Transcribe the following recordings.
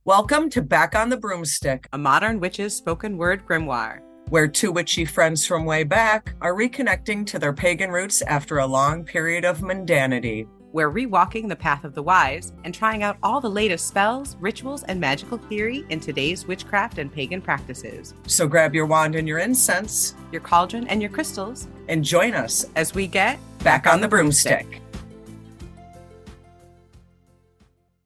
Welcome to Back on the Broomstick, A modern witch's spoken word grimoire. where two witchy friends from way back are reconnecting to their pagan roots after a long period of mundanity. We're rewalking the path of the wise and trying out all the latest spells, rituals, and magical theory in today's witchcraft and pagan practices. So grab your wand and your incense Your cauldron and your crystals and join us as we get back on the broomstick.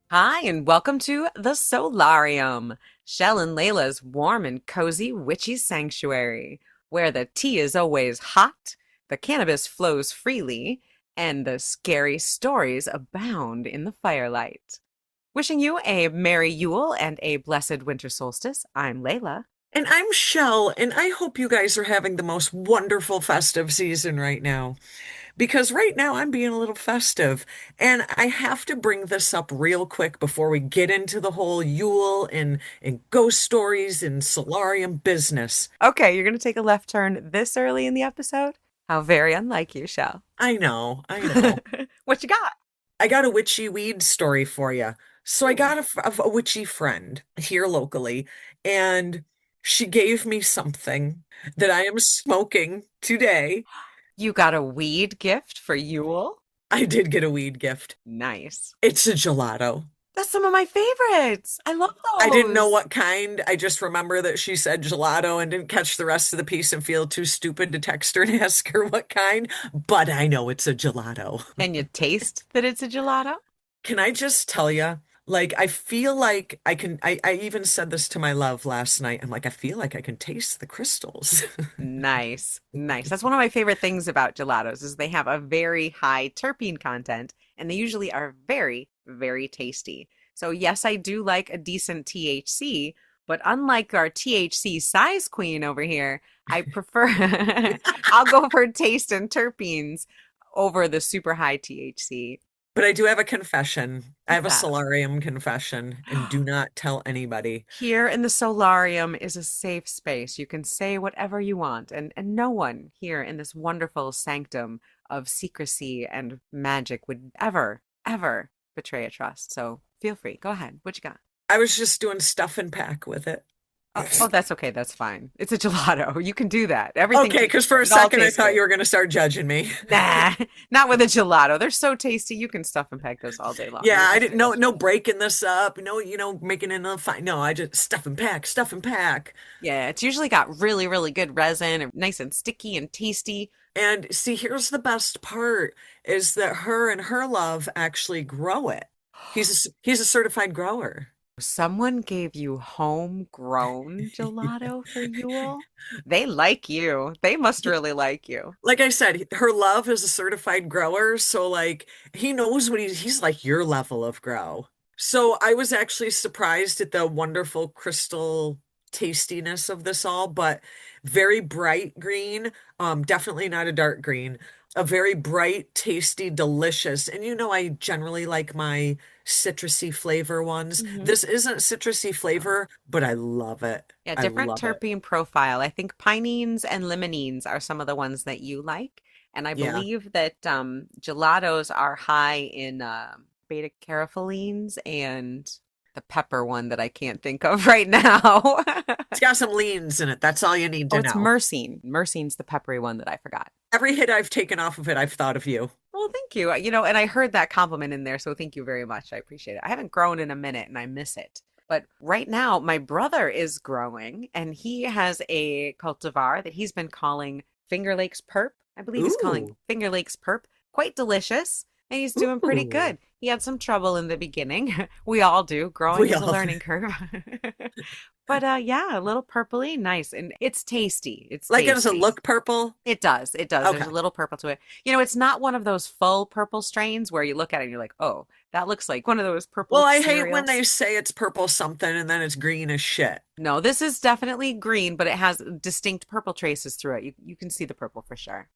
Hi, and welcome to the Solarium, Chelle and Layla's warm and cozy witchy sanctuary, where the tea is always hot, the cannabis flows freely, and the scary stories abound in the firelight. Wishing you a merry Yule and a blessed winter solstice, I'm Layla. And I'm Chelle, and I hope you guys are having the most wonderful festive season right now. Because right now I'm being a little festive, and I have to bring this up real quick before we get into the whole Yule and ghost stories and solarium business. Okay, you're going to take a left turn this early in the episode? How very unlike you, Chelle. I know, I know. What you got? I got a witchy weed story for you. So I got a witchy friend here locally, and she gave me something that I am smoking today. You got a weed gift for Yule? I did get a weed gift. Nice. It's a gelato. That's some of my favorites. I love I didn't know those. what kind. I just remember that she said gelato and didn't catch the rest of the piece and feel too stupid to text her and ask her what kind. But I know it's a gelato. And you taste that it's a gelato? Can I just tell you? Like, I feel like I can. I even said this to my love last night. I'm like, I feel like I can taste the crystals. Nice. Nice. That's one of my favorite things about gelatos is they have a very high terpene content and they usually are very, very tasty. So yes, I do like a decent THC, but unlike our THC size queen over here, I prefer I'll go for taste and terpenes over the super high THC. But I do have a confession. I What's have a that? solarium confession, and do not tell anybody. Here in the solarium is a safe space. You can say whatever you want, and no one here in this wonderful sanctum of secrecy and magic would ever, ever betray a trust. So feel free. Go ahead. What you got? I was just doing stuff and pack with it. Oh, that's okay. That's fine. It's a gelato. You can do that. Everything, Okay, because for a it all second I tastes thought good. you were going to start judging me. Nah, not with a gelato. They're so tasty. You can stuff and pack those all day long. Yeah, They're I just didn't know no delicious. breaking this up, no, making it a fine. No, I just stuff and pack, stuff and pack. Yeah, it's usually got really, really good resin and nice and sticky and tasty. And see, here's the best part is that her and her love actually grow it. He's a certified grower. Someone gave you homegrown gelato for Yule? They like you. They must really like you. Like I said, her love is a certified grower, so like he knows what he's like your level of grow. So I was actually surprised at the wonderful crystal tastiness of this all, but very bright green, definitely not a dark green, a very bright, tasty, delicious. And I generally like my citrusy flavor ones. Hmm. This isn't citrusy flavor, but I love it. Yeah, I different love it. terpene profile. I think pinene and limonene are some of the ones that you like. And I Yeah. believe that gelatos are high in beta carotenoids and the pepper one that I can't think of right now. It's got some leans in it. That's all you need Oh, to it's know. myrcene. Myrcene's the peppery one that I forgot. Every hit I've taken off of it, I've thought of you. Well, thank you. And I heard that compliment in there, so thank you very much. I appreciate it. I haven't grown in a minute and I miss it. But right now, my brother is growing and he has a cultivar that he's been calling Finger Lakes Perp. I believe he's calling Ooh, Finger Lakes Perp. Quite delicious. And he's doing pretty ooh. good. He had some trouble in the beginning. We all do. Growing We is a all. learning curve. But yeah, a little purpley, nice. And it's tasty. It's Like, does it tasty. look purple? It does. It does. There's Okay. a little purple to it. It's not one of those full purple strains where you look at it and you're like, oh, that looks like one of those Well, purple I hate when they cereals. say it's purple something and then it's green as shit. No, this is definitely green, but it has distinct purple traces through it. You can see the purple for sure.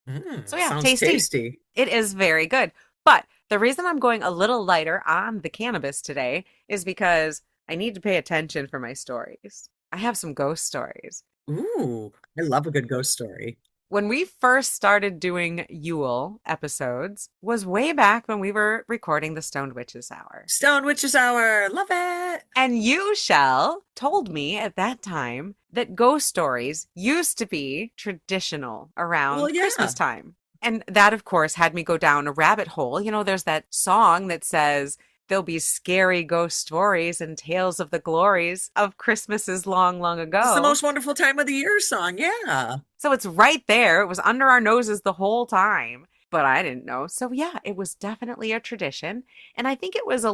So yeah, Sounds tasty. tasty. It is very good. But the reason I'm going a little lighter on the cannabis today is because I need to pay attention for my stories. I have some ghost stories. Ooh, I love a good ghost story. When we first started doing Yule episodes was way back when we were recording the Stoned Witches Hour. Stone Witches Hour. Love it. And you, Shell, told me at that time that ghost stories used to be traditional Well, around Christmas yeah. time. And that, of course, had me go down a rabbit hole. You know, there's that song that says, there'll be scary ghost stories and tales of the glories of Christmases long, long It's the ago. most wonderful time of the year song. Yeah. So it's right there. It was under our noses the whole time, but I didn't know. So yeah, it was definitely a tradition. And I think it was there's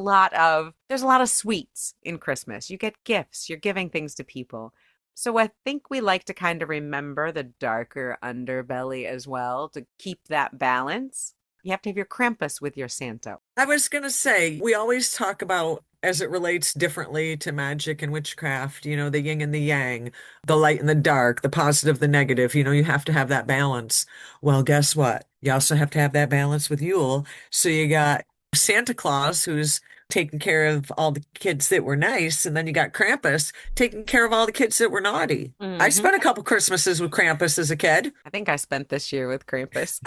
a lot of sweets in Christmas. You get gifts, you're giving things to people. So I think we like to kind of remember the darker underbelly as well to keep that balance. You have to have your Krampus with your Santa. I was going to say, we always talk about as it relates differently to magic and witchcraft, the yin and the yang, the light and the dark, the positive, the negative. You have to have that balance. Well, guess what? You also have to have that balance with Yule. So you got Santa Claus, who's taking care of all the kids that were nice, and then you got Krampus taking care of all the kids that were naughty. I Hmm. spent a couple Christmases with Krampus as a kid. I think I spent this year with Krampus.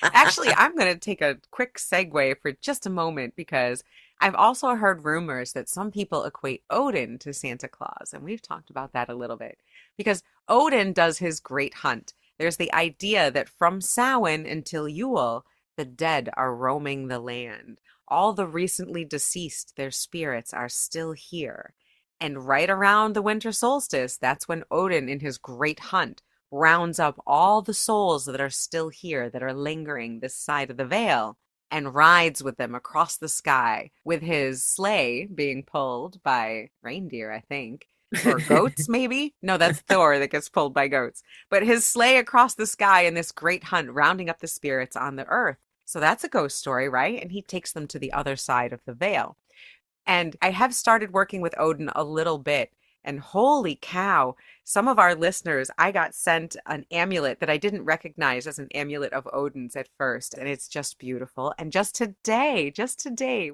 Actually, I'm going to take a quick segue for just a moment because I've also heard rumors that some people equate Odin to Santa Claus, and we've talked about that a little bit because Odin does his great hunt. There's the idea that from Samhain until Yule, the dead are roaming the land. All the recently deceased, their spirits are still here. And right around the winter solstice, that's when Odin, in his great hunt, rounds up all the souls that are still here, that are lingering this side of the veil, and rides with them across the sky, with his sleigh being pulled by reindeer, I think. Or goats, maybe? No, that's Thor that gets pulled by goats. But his sleigh across the sky in this great hunt, rounding up the spirits on the earth. So that's a ghost story, right? And he takes them to the other side of the veil. And I have started working with Odin a little bit. And holy cow, some of our listeners, I got sent an amulet that I didn't recognize as an amulet of Odin's at first. And it's just beautiful. And just today,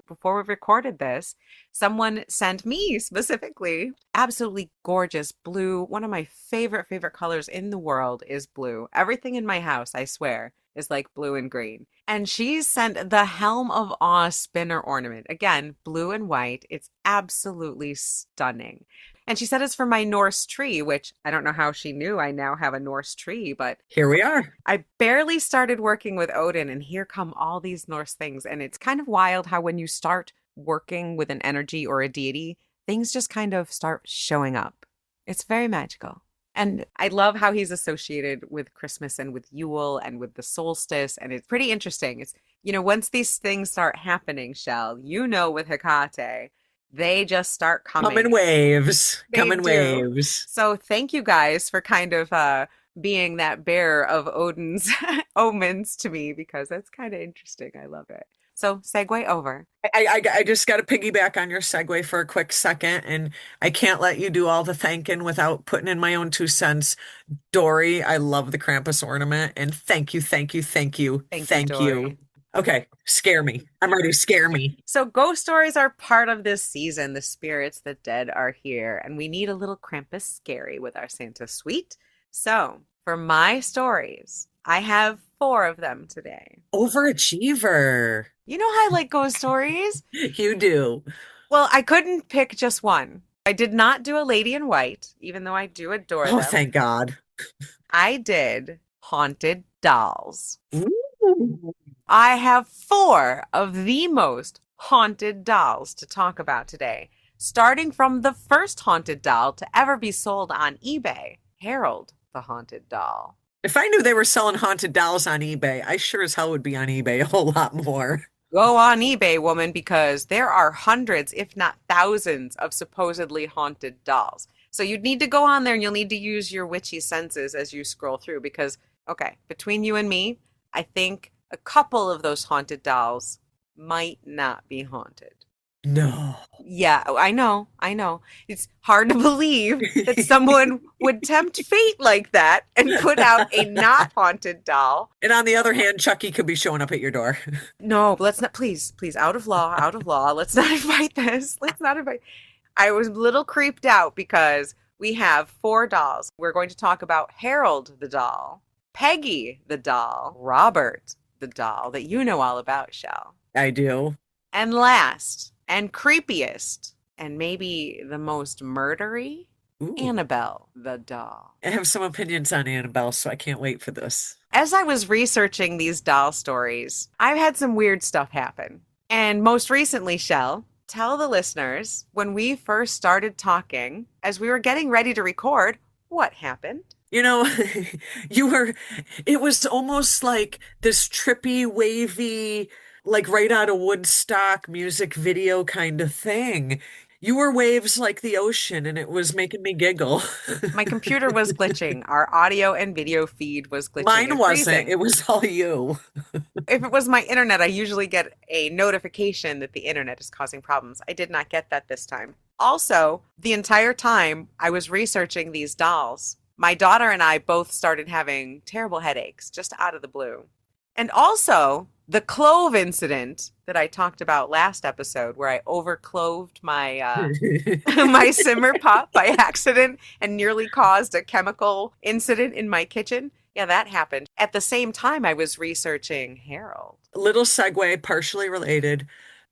before we recorded this, someone sent me specifically absolutely gorgeous blue. One of my favorite colors in the world is blue. Everything in my house, I swear, is like blue and green. And she sent the Helm of Awe spinner ornament. Again, blue and white. It's absolutely stunning. And she said it's for my Norse tree, which I don't know how she knew I now have a Norse tree, but Here we are. I barely started working with Odin, and here come all these Norse things. And it's kind of wild how when you start working with an energy or a deity, things just kind of start showing up. It's very magical. And I love how he's associated with Christmas and with Yule and with the solstice. And it's pretty interesting. Once these things start happening, Shell, with Hecate, they just start Come in coming. waves. They Come in do. waves. So thank you guys for kind of being that bearer of Odin's omens to me because that's kind of interesting. I love it. So segue over. I just got to piggyback on your segue for a quick second, and I can't let you do all the thanking without putting in my own 2 cents. Dory, I love the Krampus ornament, and thank you, thank you, thank you, Thank you, thank you. Dory. Okay, scare me. I'm ready. Scare me. So ghost stories are part of this season. The spirits, the dead are here, and we need a little Krampus scary with our Santa suite. So for my stories, I have 4 of them today. Overachiever. You know how I like ghost stories? You do. Well, I couldn't pick just one. I did not do a lady in white, even though I do adore Oh, them. thank God. I did haunted dolls. Ooh. I have 4 of the most haunted dolls to talk about today, starting from the first haunted doll to ever be sold on eBay, Harold the Haunted Doll. If I knew they were selling haunted dolls on eBay, I sure as hell would be on eBay a whole lot more. Go on eBay, woman, because there are hundreds, if not thousands, of supposedly haunted dolls. So you'd need to go on there and you'll need to use your witchy senses as you scroll through because, okay, between you and me, I think a couple of those haunted dolls might not be haunted. No. Yeah, I know, I know. It's hard to believe that someone would tempt fate like that and put out a not haunted doll. And on the other hand, Chucky could be showing up at your door. No, let's not, please, out of law, out of law. Let's not invite this. Let's not invite. I was a little creeped out because we have 4 dolls. We're going to talk about Harold the doll, Peggy the doll, Robert the doll that you know all about, Chelle. I do. And last and creepiest and maybe the most murdery, Ooh. Annabelle the doll. I have some opinions on Annabelle, so I can't wait for this. As I was researching these doll stories, I've had some weird stuff happen. And most recently, Chelle, tell the listeners when we first started talking, as we were getting ready to record, what happened? You know, you were, it was almost like this trippy, wavy, like right out of Woodstock music video kind of thing. You were waves like the ocean, and it was making me giggle. My computer was glitching. Our audio and video feed was glitching Mine and wasn't, freezing. it was all you. If it was my internet, I usually get a notification that the internet is causing problems. I did not get that this time. Also, the entire time I was researching these dolls, my daughter and I both started having terrible headaches just out of the blue. And also, the clove incident that I talked about last episode, where I overcloved my my simmer pot by accident and nearly caused a chemical incident in my kitchen. Yeah, that happened. At the same time, I was researching Harold. Little segue, partially related.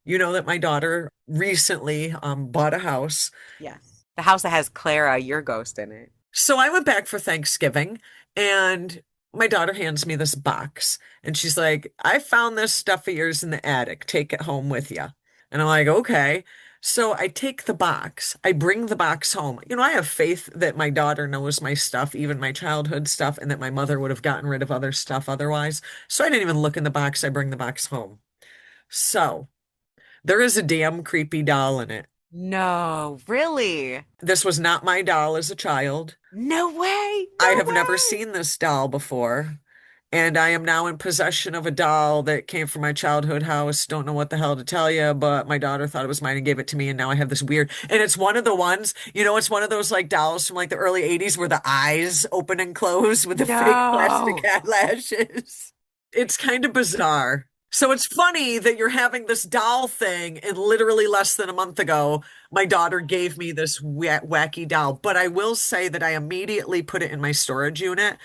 You know that my daughter recently bought a house. Yes. The house that has Clara, your ghost, in it. So I went back for Thanksgiving and my daughter hands me this box and she's like, I found this stuff of yours in the attic. Take it home with you. And I'm like, okay. So I take the box, I bring the box home. You know, I have faith that my daughter knows my stuff, even my childhood stuff, and that my mother would have gotten rid of other stuff otherwise. So I didn't even look in the box. I bring the box home. So there is a damn creepy doll in it. No, really? This was not my doll as a child. No way. I No have never way. seen this doll before, and I am now in possession of a doll that came from my childhood house. Don't know what the hell to tell you, but my daughter thought it was mine and gave it to me, and now I have this weird. And it's one of the ones, it's one of those like dolls from like the early 80s where the eyes open and close with the fake plastic No. eyelashes. It's kind of bizarre. So it's funny that you're having this doll thing, and literally less than a month ago, my daughter gave me this wacky doll. But I will say that I immediately put it in my storage unit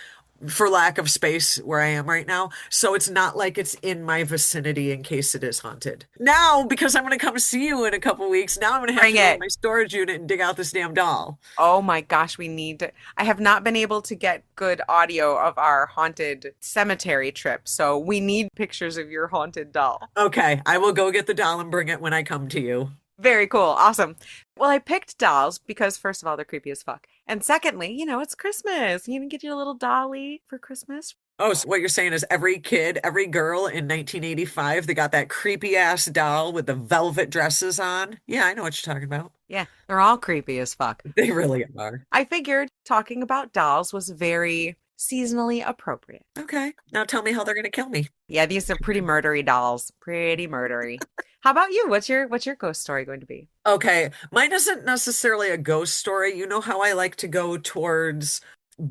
for lack of space where I am right now. So it's not like it's in my vicinity in case it is haunted. Now, because I'm going to come see you in a couple weeks, now I'm going to have Bring to go in it. my storage unit and dig out this damn doll. Oh my gosh, we need to. I have not been able to get good audio of our haunted cemetery trip, so we need pictures of your haunted doll. Okay, I will go get the doll and bring it when I come to you. Very cool. Awesome. Well, I picked dolls because, first of all, they're creepy as fuck. And secondly, it's Christmas. You can get your little dolly for Christmas. Oh, so what you're saying is every kid, every girl in 1985, they got that creepy ass doll with the velvet dresses on. Yeah, I know what you're talking about. Yeah, they're all creepy as fuck. They really are. I figured talking about dolls was very seasonally appropriate. Okay, now tell me how they're going to kill me. Yeah, these are pretty murdery dolls. Pretty murdery. How about you? What's your ghost story going to be? Okay, mine isn't necessarily a ghost story. You know how I like to go towards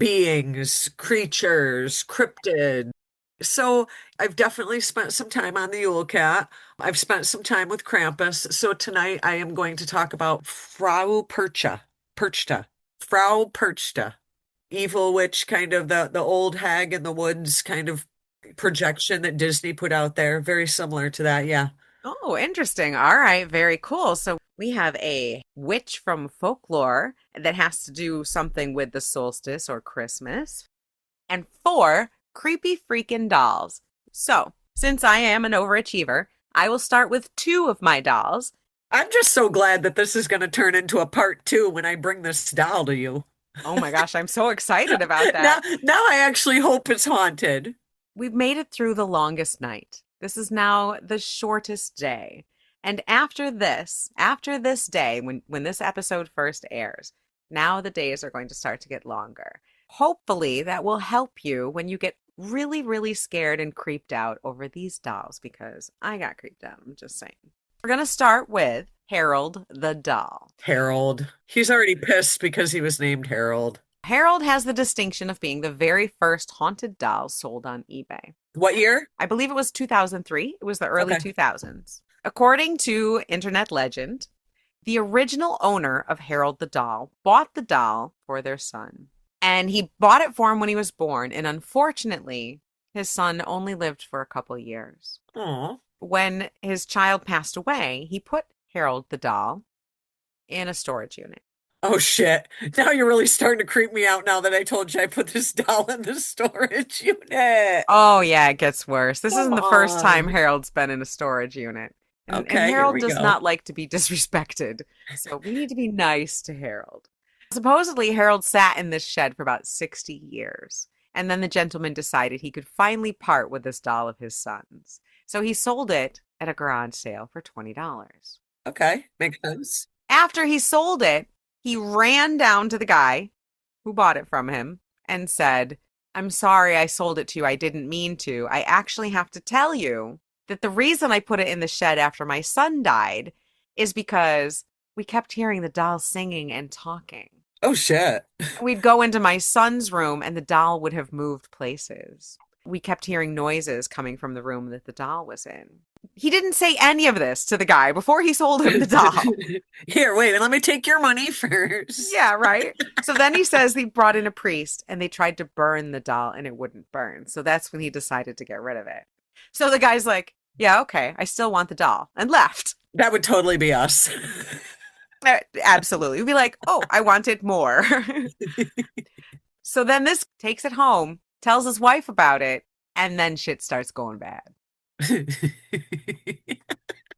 beings, creatures, cryptid. So I've definitely spent some time on the Yule cat. I've spent some time with Krampus. So tonight I am going to talk about Frau Perchta. Perchta. Frau Perchta. Evil witch, kind of the old hag in the woods kind of projection that Disney put out there. Very similar to that, yeah. Oh, interesting. All right, very cool. So we have a witch from folklore that has to do something with the solstice or Christmas, and four creepy freaking dolls. So, since I am an overachiever, I will start with two of my dolls. I'm just so glad that this is going to turn into a part two when I bring this doll to you. Oh my gosh, I'm so excited about Now, that. now I actually hope it's haunted. We've made it through the longest night. This is now the shortest day. And after this day, when this episode first airs, now the days are going to start to get longer. Hopefully, that will help you when you get really, really scared and creeped out over these dolls, because I got creeped out. I'm just saying. We're going to start with Harold the doll. Harold. He's already pissed because he was named Harold. Harold has the distinction of being the very first haunted doll sold on eBay. What year? I believe it was 2003. It was the early Okay. 2000s. According to internet legend, the original owner of Harold the doll bought the doll for their son. And he bought it for him when he was born. And unfortunately, his son only lived for a couple years. Oh. When his child passed away, he put Harold the doll in a storage unit. Oh shit. Now you're really starting to creep me out now that I told you I put this doll in the storage unit. Oh, yeah, it gets worse. This Come isn't the first time on. Harold's been in a storage unit. And Okay, here Harold we does go. not like to be disrespected. So we need to be nice to Harold. Supposedly, Harold sat in this shed for about 60 years. And then the gentleman decided he could finally part with this doll of his son's. So he sold it at a garage sale for $20. Okay, makes sense. After he sold it, he ran down to the guy who bought it from him and said, I'm sorry I sold it to you. I didn't mean to. I actually have to tell you that the reason I put it in the shed after my son died is because we kept hearing the doll singing and talking. Oh shit. We'd go into my son's room and the doll would have moved places. We kept hearing noises coming from the room that the doll was in. He didn't say any of this to the guy before he sold him the doll. Here, wait, let me take your money first. Yeah, right. So then he says he brought in a priest and they tried to burn the doll and it wouldn't burn. So that's when he decided to get rid of it. So the guy's like, yeah, okay, I still want the doll, and left. That would totally be us. Absolutely. We'd be like, oh, I wanted more. So then this takes it home, tells his wife about it, and then shit starts going bad.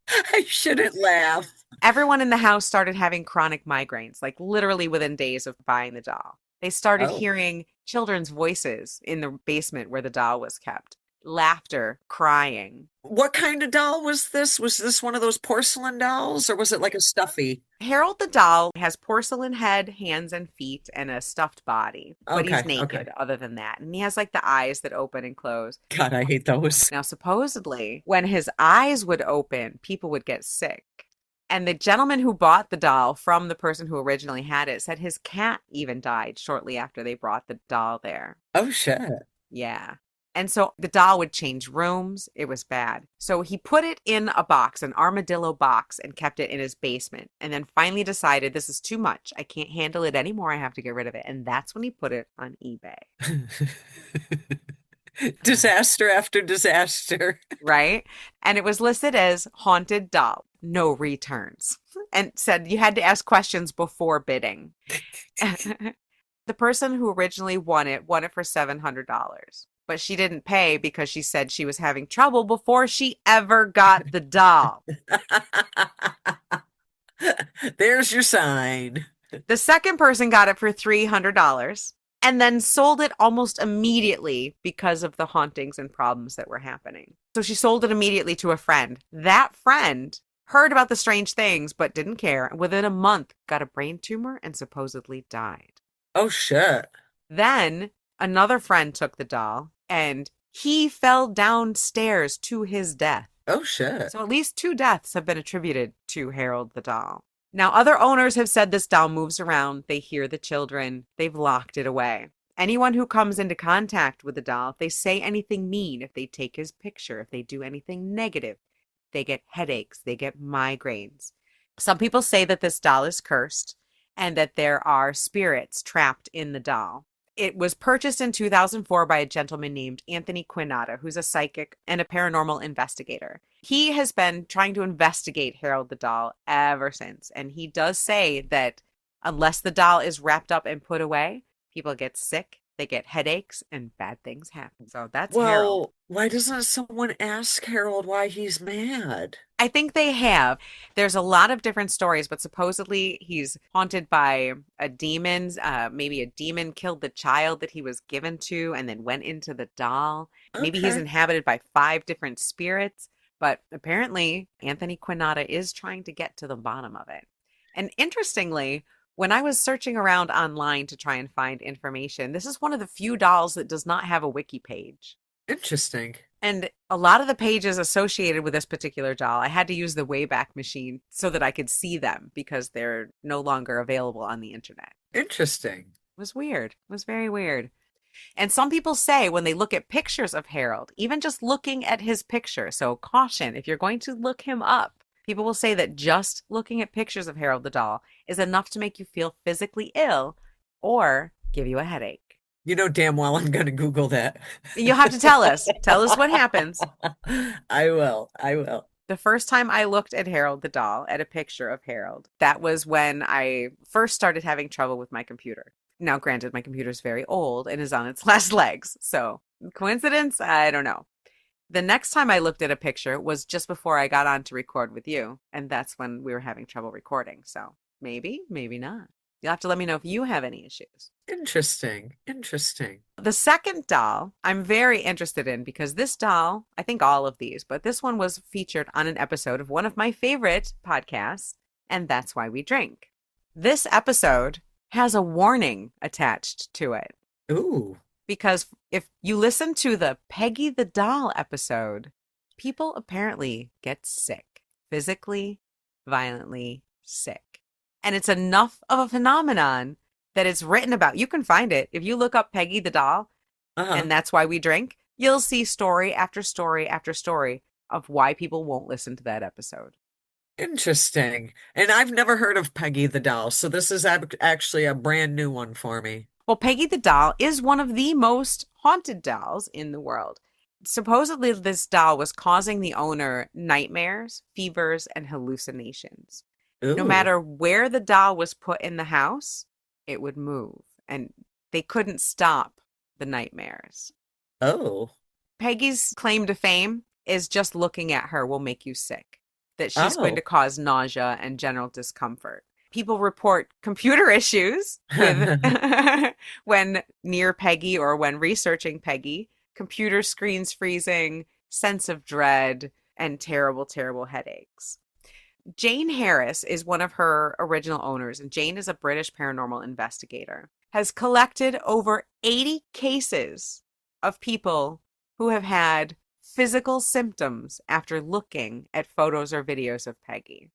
I shouldn't laugh. Everyone in the house started having chronic migraines, like literally within days of buying the doll. They started Oh. hearing children's voices in the basement where the doll was kept, laughter, crying. What kind of doll was this? Was this one of those porcelain dolls or was it like a stuffy? Harold the doll has porcelain head, hands, and feet, and a stuffed body, but he's Okay, okay. naked other than that. And he has like the eyes that open and close. God, I hate those. Now, supposedly, when his eyes would open, people would get sick. And the gentleman who bought the doll from the person who originally had it said his cat even died shortly after they brought the doll there. Oh shit. Yeah. And so the doll would change rooms. It was bad. So he put it in a box, an armadillo box, and kept it in his basement. And then finally decided this is too much. I can't handle it anymore. I have to get rid of it. And that's when he put it on eBay. Disaster after disaster. Right? And it was listed as haunted doll, no returns, and said you had to ask questions before bidding. The person who originally won it for $700, but she didn't pay because she said she was having trouble before she ever got the doll. There's your sign. The second person got it for $300 and then sold it almost immediately because of the hauntings and problems that were happening. So she sold it immediately to a friend. That friend heard about the strange things but didn't care. Within a month, got a brain tumor and supposedly died. Oh shit. Then another friend took the doll and he fell downstairs to his death. Oh shit. So at least 2 deaths have been attributed to Harold the doll. Now, other owners have said this doll moves around. They hear the children. They've locked it away. Anyone who comes into contact with the doll, if they say anything mean, if they take his picture, if they do anything negative, they get headaches, they get migraines. Some people say that this doll is cursed and that there are spirits trapped in the doll. It was purchased in 2004 by a gentleman named Anthony Quinata, who's a psychic and a paranormal investigator. He has been trying to investigate Harold the doll ever since. And he does say that unless the doll is wrapped up and put away, people get sick, they get headaches, and bad things happen. So that's Harold. Well, why doesn't someone ask Harold why he's mad? I think they have. There's a lot of different stories, but supposedly he's haunted by a demon. Maybe a demon killed the child that he was given to and then went into the doll. Maybe he's Okay. inhabited by 5 different spirits. But apparently, Anthony Quinata is trying to get to the bottom of it. And interestingly, when I was searching around online to try and find information, this is one of the few dolls that does not have a wiki page. Interesting. And a lot of the pages associated with this particular doll, I had to use the Wayback Machine so that I could see them because they're no longer available on the internet. Interesting. It was weird. It was very weird. And some people say when they look at pictures of Harold, even just looking at his picture, so caution, if you're going to look him up, people will say that just looking at pictures of Harold the doll is enough to make you feel physically ill or give you a headache. You know damn well I'm going to Google that. You'll have to tell us. Tell us what happens. I will. I will. The first time I looked at Harold the doll, at a picture of Harold, that was when I first started having trouble with my computer. Now, granted, my computer's very old and is on its last legs. So, coincidence? I don't know. The next time I looked at a picture was just before I got on to record with you. And that's when we were having trouble recording. So, maybe, maybe not. You'll have to let me know if you have any issues. Interesting. Interesting. The second doll I'm very interested in because this doll, I think all of these, but this one was featured on an episode of one of my favorite podcasts, and that's why we drink. This episode has a warning attached to it Ooh. because if you listen to the Peggy the Doll episode, people apparently get sick, physically, violently sick. And it's enough of a phenomenon that it's written about. You can find it. If you look up Peggy the Doll, Uh-huh. and that's why we drink, you'll see story after story after story of why people won't listen to that episode. Interesting. And I've never heard of Peggy the Doll, so this is actually a brand new one for me. Well, Peggy the Doll is one of the most haunted dolls in the world. Supposedly, this doll was causing the owner nightmares, fevers, and hallucinations. No Ooh. matter where the doll was put in the house, it would move, and they couldn't stop the nightmares. Oh. Peggy's claim to fame is just looking at her will make you sick, that she's going to Oh. cause nausea and general discomfort. People report computer issues with when near Peggy or when researching Peggy, computer screens freezing, sense of dread, and terrible, terrible headaches. Jane Harris is one of her original owners, and Jane is a British paranormal investigator, has collected over 80 cases of people who have had physical symptoms after looking at photos or videos of Peggy.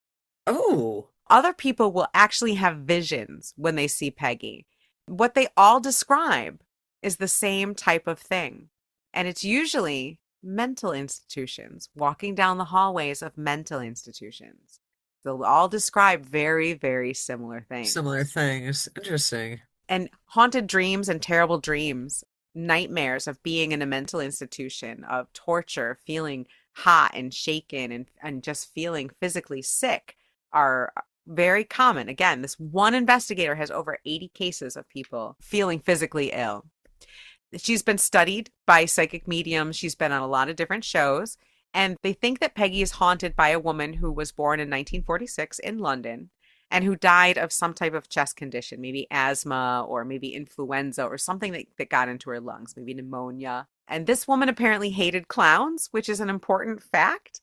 Oh. Other people will actually have visions when they see Peggy. What they all describe is the same type of thing. And it's usually mental institutions, walking down the hallways of mental institutions. They'll all describe very, very similar things. Similar things. Interesting. And haunted dreams and terrible dreams, nightmares of being in a mental institution, of torture, feeling hot and shaken and just feeling physically sick are very common. Again, this one investigator has over 80 cases of people feeling physically ill. She's been studied by psychic mediums. She's been on a lot of different shows. And they think that Peggy is haunted by a woman who was born in 1946 in London and who died of some type of chest condition, maybe asthma or maybe influenza or something that got into her lungs, maybe pneumonia. And this woman apparently hated clowns, which is an important fact.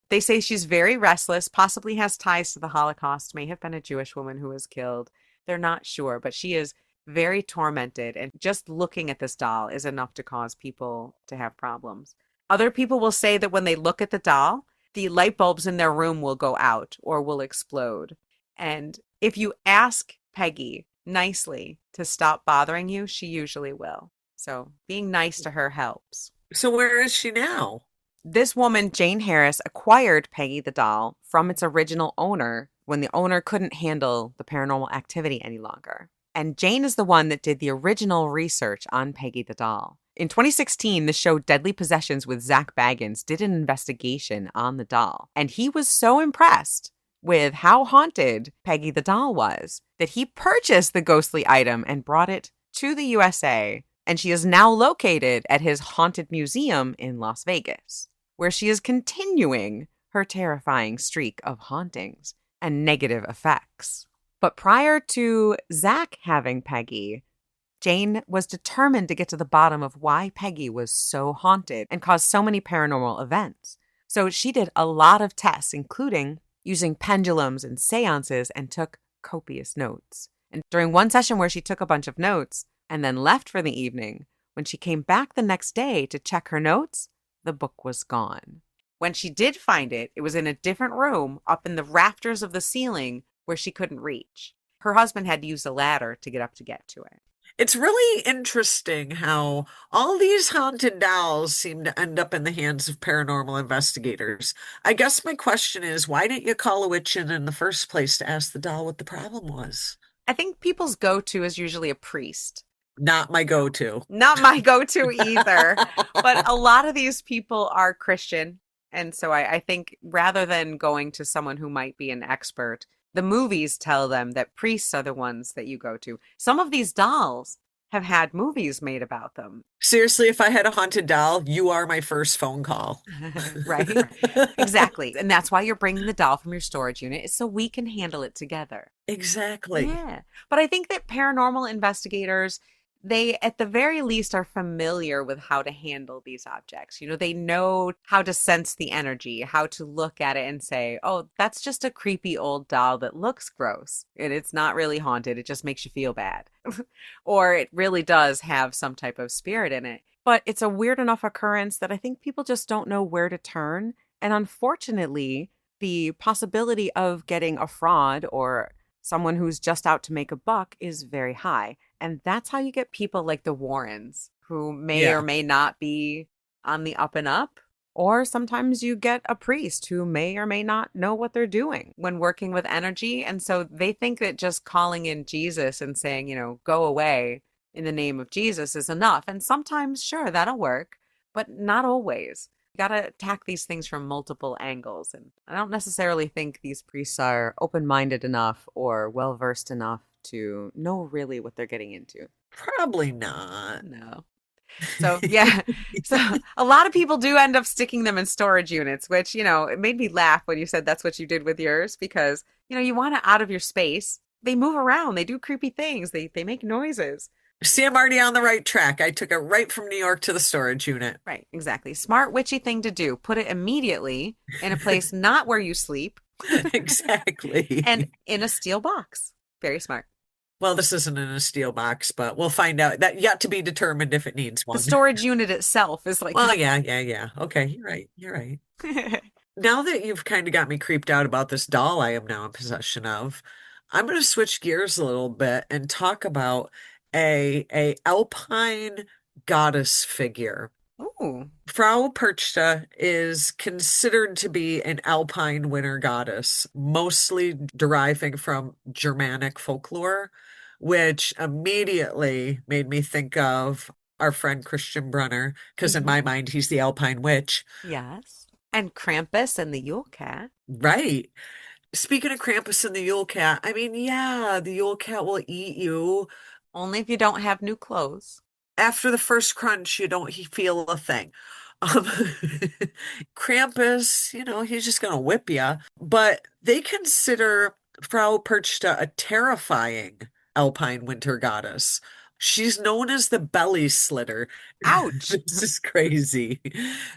They say she's very restless, possibly has ties to the Holocaust, may have been a Jewish woman who was killed. They're not sure, but she is very tormented. And just looking at this doll is enough to cause people to have problems. Other people will say that when they look at the doll, the light bulbs in their room will go out or will explode. And if you ask Peggy nicely to stop bothering you, she usually will. So being nice to her helps. So where is she now? This woman, Jane Harris, acquired Peggy the doll from its original owner when the owner couldn't handle the paranormal activity any longer. And Jane is the one that did the original research on Peggy the doll. In 2016, the show Deadly Possessions with Zach Baggins did an investigation on the doll. And he was so impressed with how haunted Peggy the doll was that he purchased the ghostly item and brought it to the USA. And she is now located at his haunted museum in Las Vegas, where she is continuing her terrifying streak of hauntings and negative effects. But prior to Zach having Peggy, Jane was determined to get to the bottom of why Peggy was so haunted and caused so many paranormal events. So she did a lot of tests, including using pendulums and seances, and took copious notes. And during one session where she took a bunch of notes and then left for the evening, when she came back the next day to check her notes, the book was gone. When she did find it, it was in a different room up in the rafters of the ceiling where she couldn't reach. Her husband had to use a ladder to get to it. It's really interesting how all these haunted dolls seem to end up in the hands of paranormal investigators. I guess my question is, why didn't you call a witch in the first place to ask the doll what the problem was? I think people's go-to is usually a priest. Not my go-to. Not my go-to either. But a lot of these people are Christian. And so I think rather than going to someone who might be an expert, the movies tell them that priests are the ones that you go to. Some of these dolls have had movies made about them. Seriously, if I had a haunted doll, you are my first phone call. Right? Exactly. And that's why you're bringing the doll from your storage unit, is so we can handle it together. Exactly. Yeah. But I think that paranormal investigators, they at the very least are familiar with how to handle these objects. They know how to sense the energy, how to look at it and say, oh, that's just a creepy old doll that looks gross. And it's not really haunted. It just makes you feel bad. Or it really does have some type of spirit in it. But it's a weird enough occurrence that I think people just don't know where to turn. And unfortunately, the possibility of getting a fraud or someone who's just out to make a buck is very high. And that's how you get people like the Warrens, who may or Yeah. may not be on the up and up. Or sometimes you get a priest who may or may not know what they're doing when working with energy. And so they think that just calling in Jesus and saying, go away in the name of Jesus is enough. And sometimes, sure, that'll work, but not always. You got to attack these things from multiple angles. And I don't necessarily think these priests are open-minded enough or well-versed enough to know really what they're getting into. Probably not. No. So, yeah. So a lot of people do end up sticking them in storage units, which, it made me laugh when you said that's what you did with yours because, you want it out of your space. They move around. They do creepy things. They make noises. See, I'm already on the right track. I took it right from New York to the storage unit. Right, exactly. Smart witchy thing to do. Put it immediately in a place not where you sleep and Exactly. in a steel box. Very smart. Well, this isn't in a steel box, but we'll find out. That yet to be determined if it needs The one. storage unit itself is like Well, yeah, yeah, yeah. Okay, you're right. You're right. Now that you've kind of got me creeped out about this doll I am now in possession of, I'm going to switch gears a little bit and talk about a alpine goddess figure. Ooh. Frau Perchta is considered to be an alpine winter goddess, mostly deriving from Germanic folklore, which immediately made me think of our friend Christian Brunner, because in Hmm. my mind, he's the alpine witch. Yes. And Krampus and the Yule Cat. Right. Speaking of Krampus and the Yule Cat, I mean, yeah, the Yule Cat will eat you. Only if you don't have new clothes. After the first crunch, you don't feel a thing. Um, Krampus, he's just gonna whip you. But they consider Frau Perchta a terrifying alpine winter goddess. She's known as the belly slitter. Ouch. This is crazy.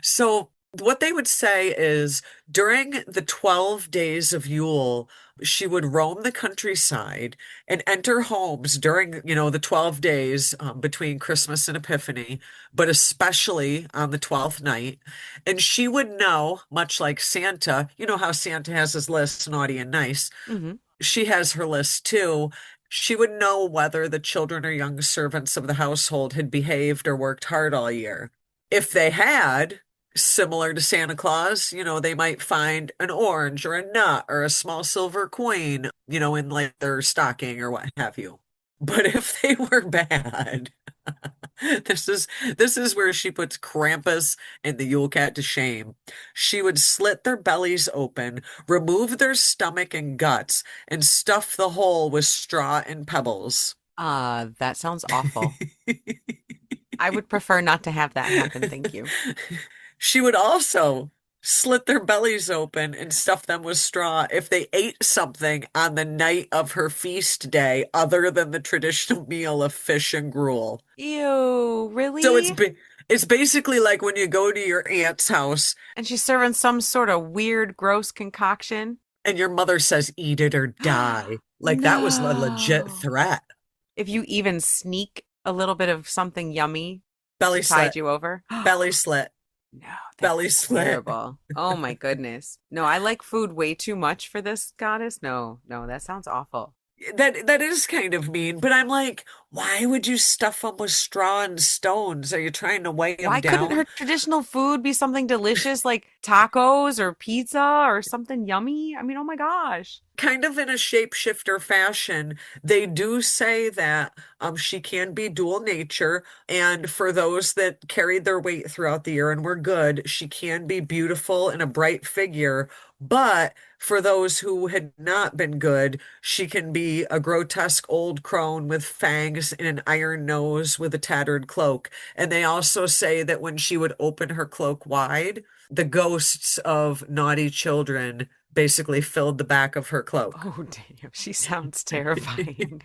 So, what they would say is during the 12 days of Yule, she would roam the countryside and enter homes during, the 12 days between Christmas and Epiphany, but especially on the 12th night. And she would know, much like Santa, you know how Santa has his list, naughty and nice. Hmm. She has her list too. She would know whether the children or young servants of the household had behaved or worked hard all year. If they had, similar to Santa Claus, they might find an orange or a nut or a small silver coin, in like their stocking or what have you. But if they were bad, this is this is where she puts Krampus and the Yule Cat to shame. She would slit their bellies open, remove their stomach and guts, and stuff the hole with straw and pebbles. That sounds awful. I would prefer not to have that happen, thank you. She would also slit their bellies open and stuff them with straw if they ate something on the night of her feast day other than the traditional meal of fish and gruel. Ew, So it's really? ba- it's basically like when you go to your aunt's house And she's serving some sort of weird, gross concoction. and your mother says, "Eat it or die." Like that was a legit No. threat. If you even sneak a little bit of something yummy Belly to tide slit, you over. belly slit, No, belly that's slit. terrible. Oh my goodness. No, I like food way too much for this goddess. No, no, that sounds awful. That is kind of mean, but I'm like, why would you stuff them with straw and stones? Are you trying to weigh them Why couldn't her down? traditional food be something delicious like tacos or pizza or something yummy? I mean, oh my gosh. Kind of in a shapeshifter fashion, they do say that she can be dual nature. And for those that carried their weight throughout the year and were good, she can be beautiful and a bright figure. But for those who had not been good, she can be a grotesque old crone with fangs and an iron nose with a tattered cloak. And they also say that when she would open her cloak wide, the ghosts of naughty children basically filled the back of her cloak. Oh, damn. She sounds terrifying.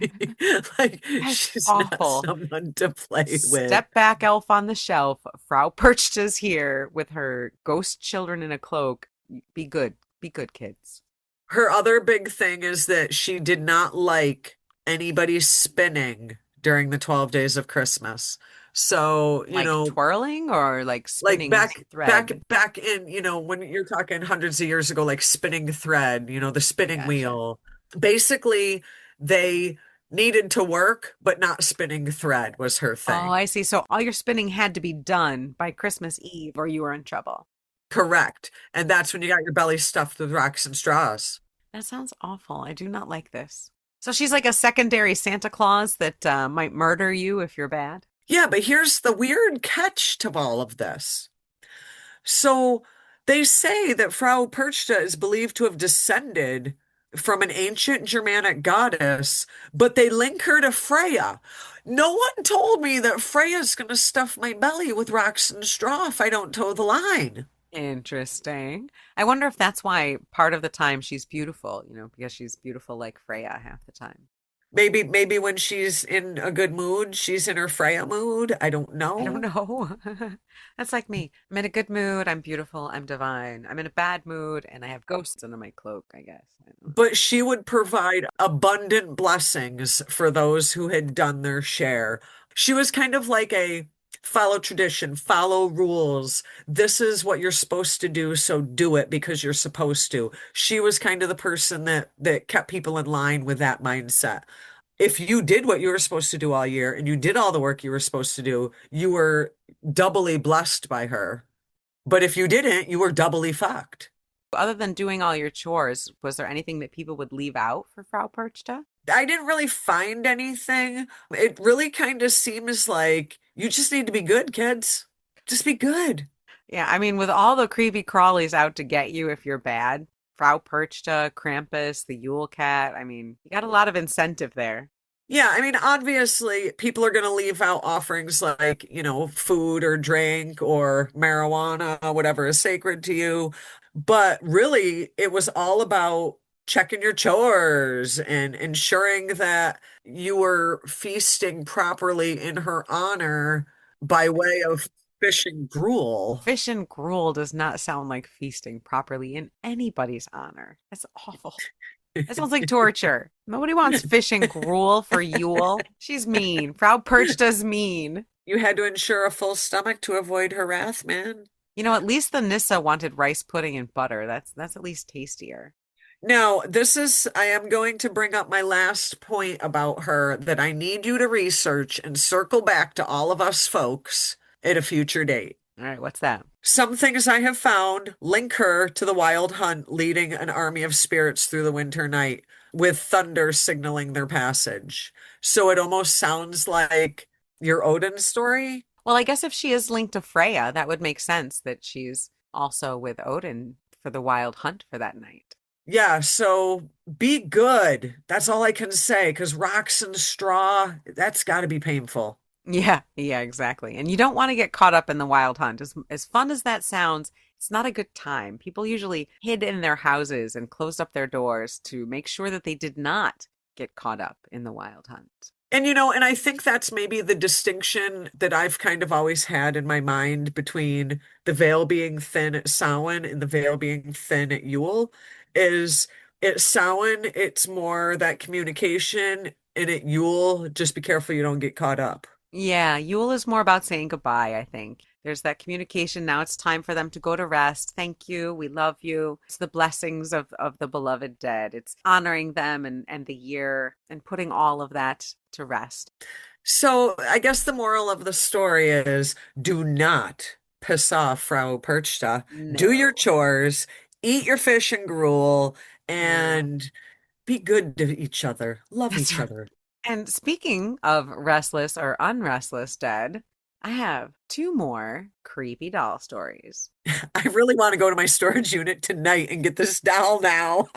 Like That's she's not awful. someone to play with. Step back, elf on the shelf. Frau Perchta's here with her ghost children in a cloak. Be good. Be good, kids. Her other big thing is that she did not like anybody spinning during the 12 days of Christmas. So, Like twirling or like like spinning back thread? back in, when you're talking hundreds of years ago, like spinning thread, the I spinning gotcha. wheel. Basically, they needed to work, but not spinning thread was her Oh, thing. I see. So all your spinning had to be done by Christmas Eve or you were in trouble. Correct. And that's when you got your belly stuffed with rocks and straws. That sounds awful. I do not like this. So she's like a secondary Santa Claus that might murder you if you're bad. Yeah, but here's the weird catch to all of this. So they say that Frau Perchta is believed to have descended from an ancient Germanic goddess, but they link her to Freya. No one told me that Freya's going to stuff my belly with rocks and straw if I don't toe the line. Interesting. I wonder if that's why part of the time she's beautiful, because she's beautiful like Freya half the time. Maybe when she's in a good mood, she's in her Freya mood. I don't I don't know. know. That's like me. I'm in a good mood. I'm beautiful. I'm divine. I'm in a bad mood and I have ghosts under my cloak, I guess. I don't know. But she would provide abundant blessings for those who had done their share. She was kind of like a follow tradition, follow rules. This is what you're supposed to do, so do it because you're supposed to. She was kind of the person that kept people in line with that mindset. If you did what you were supposed to do all year and you did all the work you were supposed to do, you were doubly blessed by her. But if you didn't, you were doubly fucked. Other than doing all your chores, was there anything that people would leave out for Frau Perchta? I didn't really find anything. It really kind of seems like you just need to be good, kids. Just be good. Yeah, I mean, with all the creepy crawlies out to get you if you're bad, Frau Perchta, Krampus, the Yule Cat, I mean, you got a lot of incentive there. Yeah, I mean, obviously, people are going to leave out offerings like, food or drink or marijuana, whatever is sacred to you. But really, it was all about checking your chores and ensuring that you were feasting properly in her honor by way of fish and gruel. Fish and gruel does not sound like feasting properly in anybody's honor. That's awful. That sounds like torture. Nobody wants fish and gruel for Yule. She's mean. Frau Perchta's mean. You had to ensure a full stomach to avoid her wrath, man. At least the Nissa wanted rice pudding and butter. That's at least tastier. Now, I am going to bring up my last point about her that I need you to research and circle back to all of us folks at a future date. All right, what's that? Some things I have found link her to the wild hunt leading an army of spirits through the winter night, with thunder signaling their passage. So it almost sounds like your Odin story. Well, I guess if she is linked to Freya, that would make sense that she's also with Odin for the wild hunt for that night. Yeah, so be good. That's all I can say, because rocks and straw, that's got to be painful. Yeah, yeah, exactly. And you don't want to get caught up in the wild hunt. As fun as that sounds, it's not a good time. People usually hid in their houses and closed up their doors to make sure that they did not get caught up in the wild hunt. And I think that's maybe the distinction that I've kind of always had in my mind between the veil being thin at Samhain and the veil being thin at Yule is at Samhain, it's more that communication, and at Yule, just be careful you don't get caught up. Yeah, Yule is more about saying goodbye, I think. There's that communication. Now it's time for them to go to rest. Thank you. We love you. It's the blessings of the beloved dead. It's honoring them and the year and putting all of that to rest. So I guess the moral of the story is do not piss off Frau Perchta. Do your No, chores, eat your fish and gruel, no. and be good to each other. Love That's each right. other. And speaking of restless or unrestless dead, I have two more creepy doll stories. I really want to go to my storage unit tonight and get this doll now.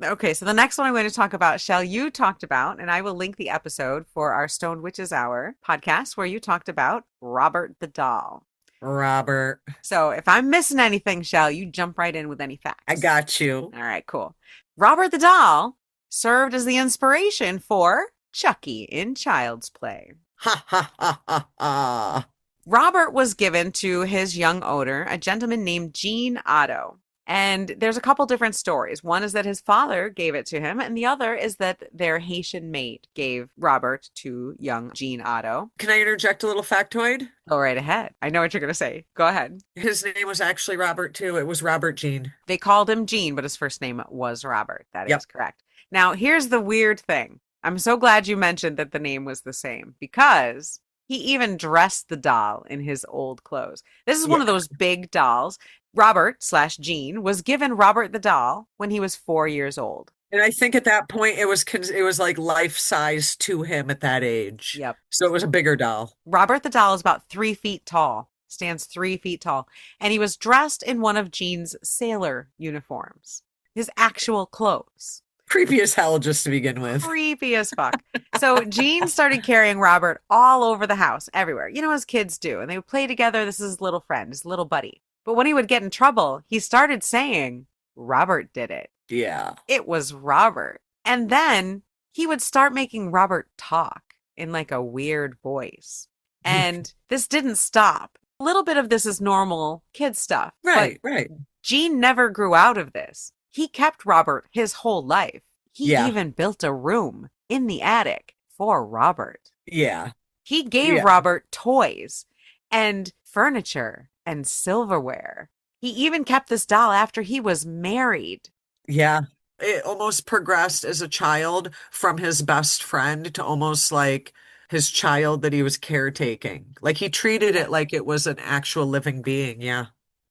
Okay, so the next one I'm going to talk about, Shell, you talked about, and I will link the episode for our Stoned Witches Hour podcast where you talked about Robert the doll. Robert, So if I'm missing anything, Shell, you jump right in with any I facts. got you. All right, cool. Robert the doll served as the inspiration for Chucky in Child's Play. Ha ha ha ha ha. Robert was given to his young owner, a gentleman named Jean Otto. And there's a couple different stories. One is that his father gave it to him, and the other is that their Haitian maid gave Robert to young Jean Otto. Can I interject a little factoid? Go right ahead. I know what you're going to say. Go ahead. His name was actually Robert too. It was Robert Jean. They called him Jean, but his first name was Robert. That Yep. is correct. Now, here's the weird thing. I'm so glad you mentioned that the name was the same because he even dressed the doll in his old clothes. This is one Yeah. of those big dolls. Robert slash Jean was given Robert the doll when he was 4 years old. And I think at that point it was like life size to him at that age. Yep. So it was a bigger doll. Robert the doll is about 3 feet tall, stands 3 feet tall, and he was dressed in one of Jean's sailor uniforms, his actual clothes. Creepy as hell just to begin with. Creepy as fuck. So Jean started carrying Robert all over the house, everywhere, as kids do. And they would play together. This is his little friend, his little buddy. But when he would get in trouble, he started saying, Robert did it. Yeah. It was Robert. And then he would start making Robert talk in like a weird voice. And this didn't stop. A little bit of this is normal kid stuff. Right, But right. Jean never grew out of this. He kept Robert his whole life. He Yeah. even built a room in the attic for Robert. Yeah. He gave Yeah. Robert toys and furniture and silverware. He even kept this doll after he was married. Yeah. It almost progressed as a child from his best friend to almost like his child that he was caretaking. Like he treated it like it was an actual living being. Yeah.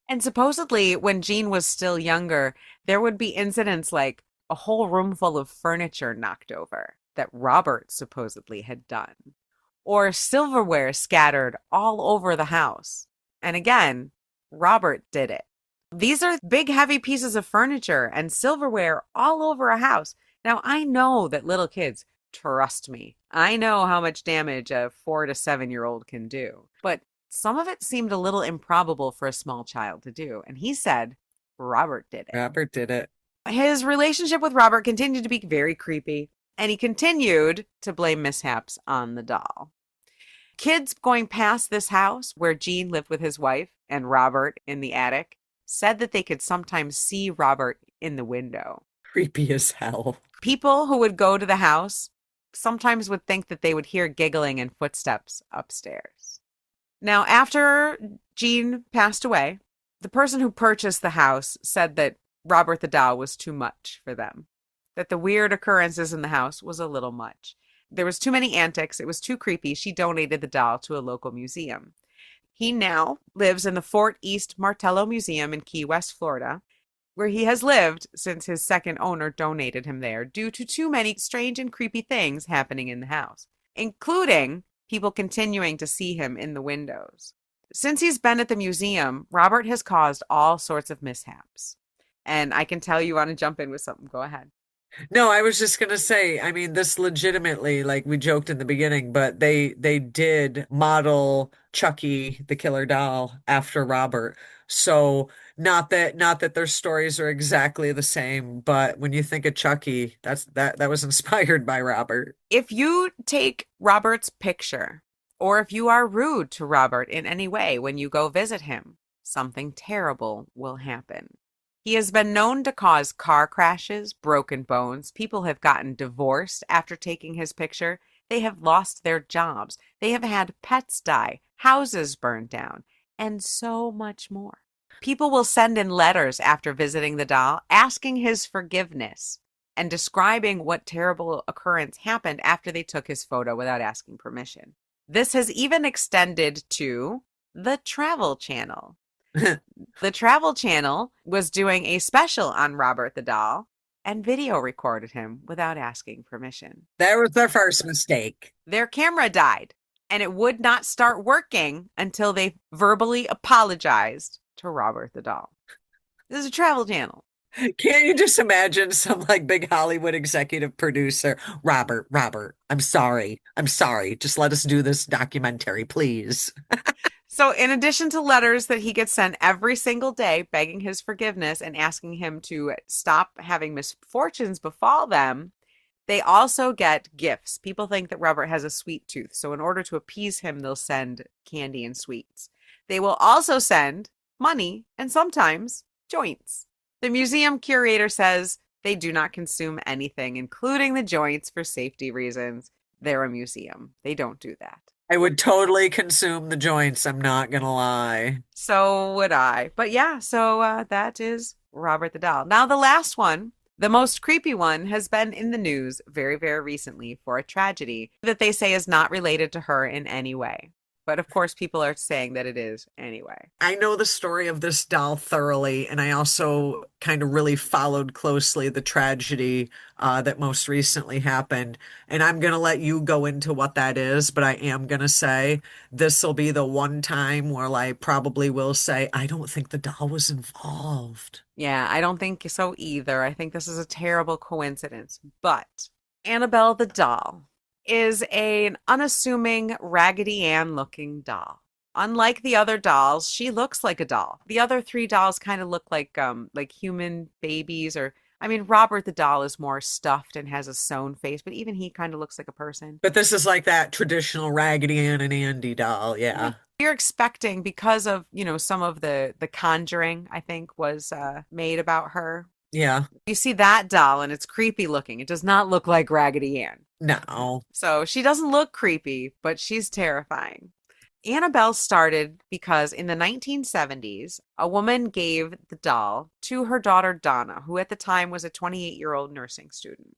And supposedly, when Jean was still younger, there would be incidents like a whole room full of furniture knocked over that Robert supposedly had done, or silverware scattered all over the house. And again, Robert did it. These are big, heavy pieces of furniture and silverware all over a house. Now, I know that little kids, trust me, I know how much damage a 4 to 7 year old can do. But some of it seemed a little improbable for a small child to do. And he said, Robert did it. Robert did it. His relationship with Robert continued to be very creepy, and he continued to blame mishaps on the doll. Kids going past this house where Jean lived with his wife and Robert in the attic said that they could sometimes see Robert in the window. Creepy as hell. People who would go to the house sometimes would think that they would hear giggling and footsteps upstairs. Now, after Jean passed away, the person who purchased the house said that Robert the doll was too much for them, that the weird occurrences in the house was a little much. There was too many antics. It was too creepy. She donated the doll to a local museum. He now lives in the Fort East Martello Museum in Key West, Florida, where he has lived since his second owner donated him there due to too many strange and creepy things happening in the house, including people continuing to see him in the windows. Since he's been at the museum, Robert has caused all sorts of mishaps. And I can tell you want to jump in with something. Go ahead. No, I was just gonna say, I mean, this legitimately, like we joked in the beginning, but they did model Chucky, the killer doll, after Robert. So not that their stories are exactly the same, but when you think of Chucky, that was inspired by Robert. If you take Robert's picture, or if you are rude to Robert in any way when you go visit him, something terrible will happen. He has been known to cause car crashes, broken bones. People have gotten divorced after taking his picture. They have lost their jobs. They have had pets die, houses burned down, and so much more. People will send in letters after visiting the doll asking his forgiveness and describing what terrible occurrence happened after they took his photo without asking permission. This has even extended to the Travel Channel. The Travel Channel was doing a special on Robert the Doll and video recorded him without asking permission. That was their first mistake. Their camera died, and it would not start working until they verbally apologized to Robert the Doll. This is a Travel Channel. Can't you just imagine some like big Hollywood executive producer? Robert, I'm sorry. I'm sorry. Just let us do this documentary, please. So, in addition to letters that he gets sent every single day begging his forgiveness and asking him to stop having misfortunes befall them, they also get gifts. People think that Robert has a sweet tooth. So, in order to appease him, they'll send candy and sweets. They will also send money and sometimes joints. The museum curator says they do not consume anything, including the joints, for safety reasons. They're a museum. They don't do that. I would totally consume the joints, I'm not gonna lie. So would I. But yeah, so that is Robert the Doll. Now, the last one, the most creepy one, has been in the news very, very recently for a tragedy that they say is not related to her in any way. But of course, people are saying that it is anyway. I know the story of this doll thoroughly, and I also kind of really followed closely the tragedy that most recently happened. And I'm going to let you go into what that is, but I am going to say this will be the one time where I probably will say, I don't think the doll was involved. Yeah, I don't think so either. I think this is a terrible coincidence. But Annabelle the doll is an unassuming Raggedy Ann looking doll. Unlike the other dolls, she looks like a doll. The other three dolls kind of look like human babies, or I mean, Robert the doll is more stuffed and has a sewn face, but even he kind of looks like a person. But this is like that traditional Raggedy Ann and Andy doll, Yeah. yeah. You're expecting, because of, some of the conjuring, I think, was made about her. Yeah. You see that doll and it's creepy looking. It does not look like Raggedy Ann. No. So she doesn't look creepy, but she's terrifying. Annabelle started because in the 1970s, a woman gave the doll to her daughter Donna, who at the time was a 28-year-old nursing student.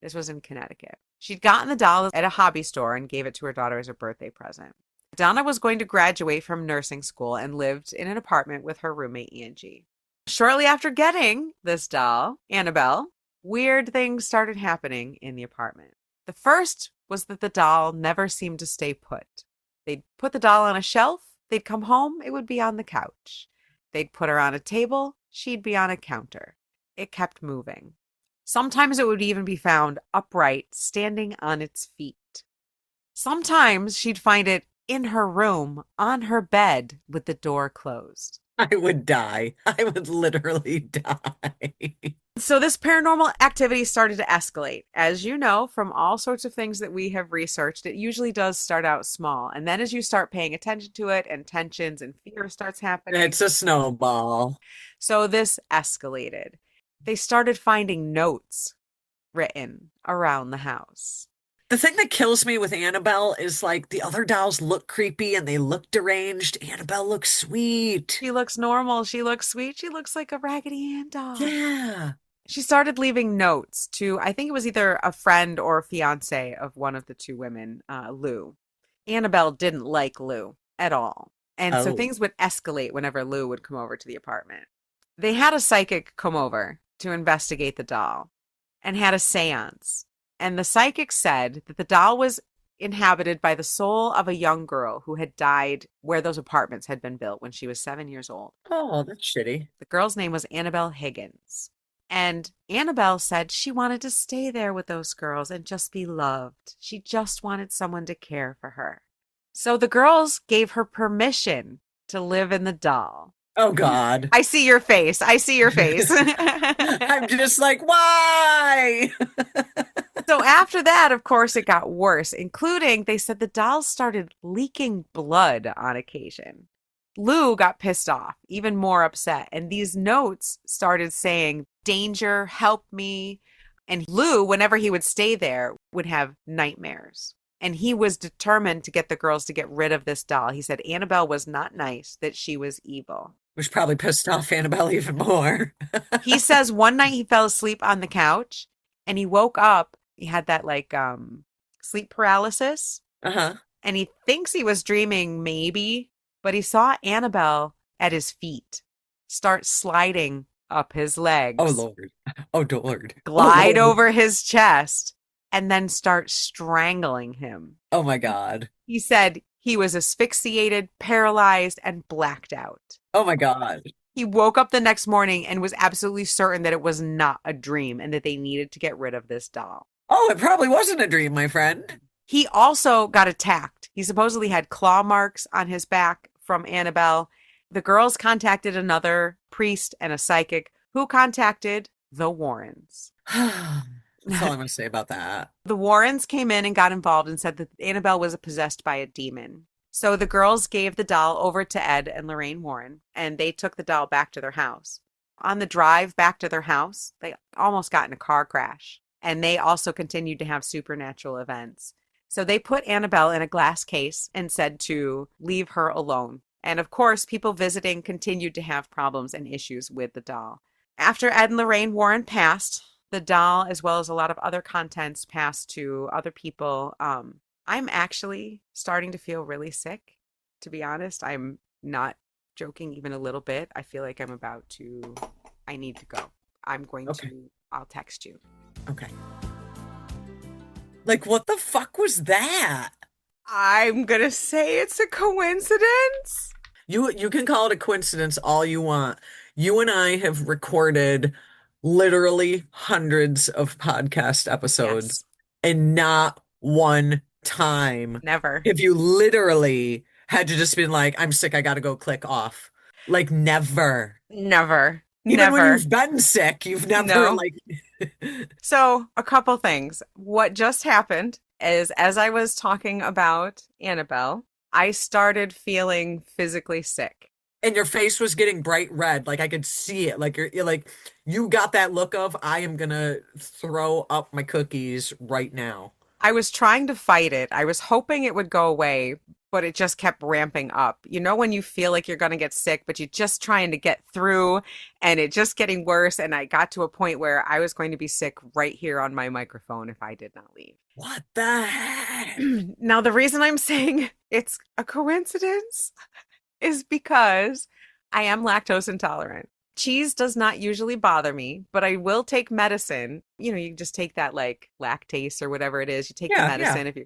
This was in Connecticut. She'd gotten the doll at a hobby store and gave it to her daughter as a birthday present. Donna was going to graduate from nursing school and lived in an apartment with her roommate Angie. Shortly after getting this doll, Annabelle, weird things started happening in the apartment. The first was that the doll never seemed to stay put. They'd put the doll on a shelf, they'd come home, it would be on the couch. They'd put her on a table, she'd be on a counter. It kept moving. Sometimes it would even be found upright, standing on its feet. Sometimes she'd find it in her room, on her bed, with the door closed. I would die. I would literally die. So this paranormal activity started to escalate. As you know, from all sorts of things that we have researched, it usually does start out small. And then as you start paying attention to it and tensions and fear starts happening. It's a snowball. So this escalated. They started finding notes written around the house. The thing that kills me with Annabelle is like the other dolls look creepy and they look deranged. Annabelle looks sweet. She looks normal. She looks sweet. She looks like a Raggedy Ann doll. Yeah. She started leaving notes to, I think it was either a friend or a fiance of one of the two women, Lou. Annabelle didn't like Lou at all. And so things would escalate whenever Lou would come over to the apartment. They had a psychic come over to investigate the doll and had a seance. And the psychic said that the doll was inhabited by the soul of a young girl who had died where those apartments had been built when she was 7 years old. Oh, that's shitty. The girl's name was Annabelle Higgins. And Annabelle said she wanted to stay there with those girls and just be loved. She just wanted someone to care for her. So the girls gave her permission to live in the doll. Oh, God. I see your face. I see your face. I'm just like, why? So after that, of course, it got worse, including they said the dolls started leaking blood on occasion. Lou got pissed off, even more upset. And these notes started saying, danger, help me. And Lou, whenever he would stay there, would have nightmares. And he was determined to get the girls to get rid of this doll. He said Annabelle was not nice, that she was evil. Which probably pissed off Annabelle even more. He says one night he fell asleep on the couch and he woke up. He had that like sleep paralysis Uh-huh. and he thinks he was dreaming maybe, but he saw Annabelle at his feet start sliding up his Oh legs, Lord. Oh Lord. Oh glide Lord. over his chest, and then start strangling him. Oh my God. He said he was asphyxiated, paralyzed, and blacked out. Oh my God. He woke up the next morning and was absolutely certain that it was not a dream and that they needed to get rid of this doll. Oh, it probably wasn't a dream, my friend. He also got attacked. He supposedly had claw marks on his back from Annabelle. The girls contacted another priest and a psychic who contacted the Warrens. That's all I'm going to say about that. The Warrens came in and got involved and said that Annabelle was possessed by a demon. So the girls gave the doll over to Ed and Lorraine Warren, and they took the doll back to their house. On the drive back to their house, they almost got in a car crash, and they also continued to have supernatural events. So they put Annabelle in a glass case and said to leave her alone. And of course, people visiting continued to have problems and issues with the doll. After Ed and Lorraine Warren passed, the doll, as well as a lot of other contents, passed to other people. I'm actually starting to feel really sick, to be honest. I'm not joking even a little bit. I feel like I need to go. Okay. I'll text you. Okay. Like, what the fuck was that? I'm gonna say it's a coincidence. You can call it a coincidence all you want. You and I have recorded literally hundreds of podcast episodes, Yes, and not one time never, have you literally had to just been like, I'm sick, I gotta go click off. Like never. never, Even when never. you've been sick, you've never No. like So, a couple things. What just happened is as I was talking about Annabelle, I started feeling physically sick. and your face was getting bright red. Like I could see it. Like you're like you got that look of I am gonna throw up my cookies right now. I was trying to fight it. I was hoping it would go away, but it just kept ramping up. You know, when you feel like you're going to get sick, but you're just trying to get through and it just getting worse. And I got to a point where I was going to be sick right here on my microphone if I did not leave. What the heck? Now, the reason I'm saying it's a coincidence is because I am lactose intolerant. Cheese does not usually bother me, but I will take medicine. You know, you just take that like lactase or whatever it is. You take the Yeah, yeah. medicine if you.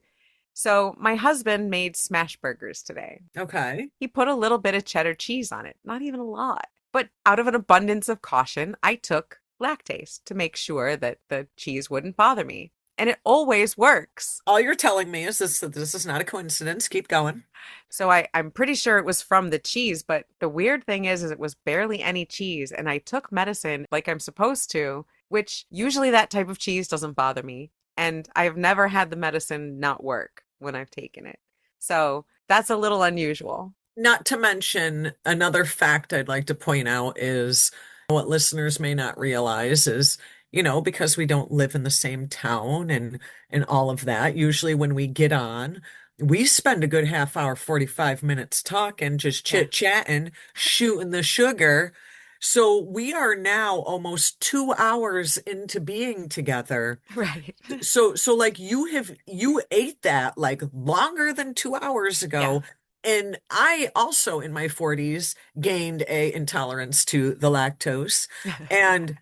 So my husband made smash burgers today. Okay. He put a little bit of cheddar cheese on it, not even a lot. But out of an abundance of caution, I took lactase to make sure that the cheese wouldn't bother me. And it always works. All you're telling me is this is not a coincidence. Keep going. So I'm pretty sure it was from the cheese, but the weird thing is it was barely any cheese. And I took medicine like I'm supposed to, which usually that type of cheese doesn't bother me. And I've never had the medicine not work when I've taken it. So that's a little unusual. Not to mention, another fact I'd like to point out is what listeners may not realize is, because we don't live in the same town and all of that, usually when we get on, we spend a good half hour, 45 minutes talking, just Yeah. chit-chatting, shooting the sugar. So we are now almost 2 hours into being together. Right. So like you ate that like longer than 2 hours Yeah. ago. And I also in my 40s gained a intolerance to the lactose. And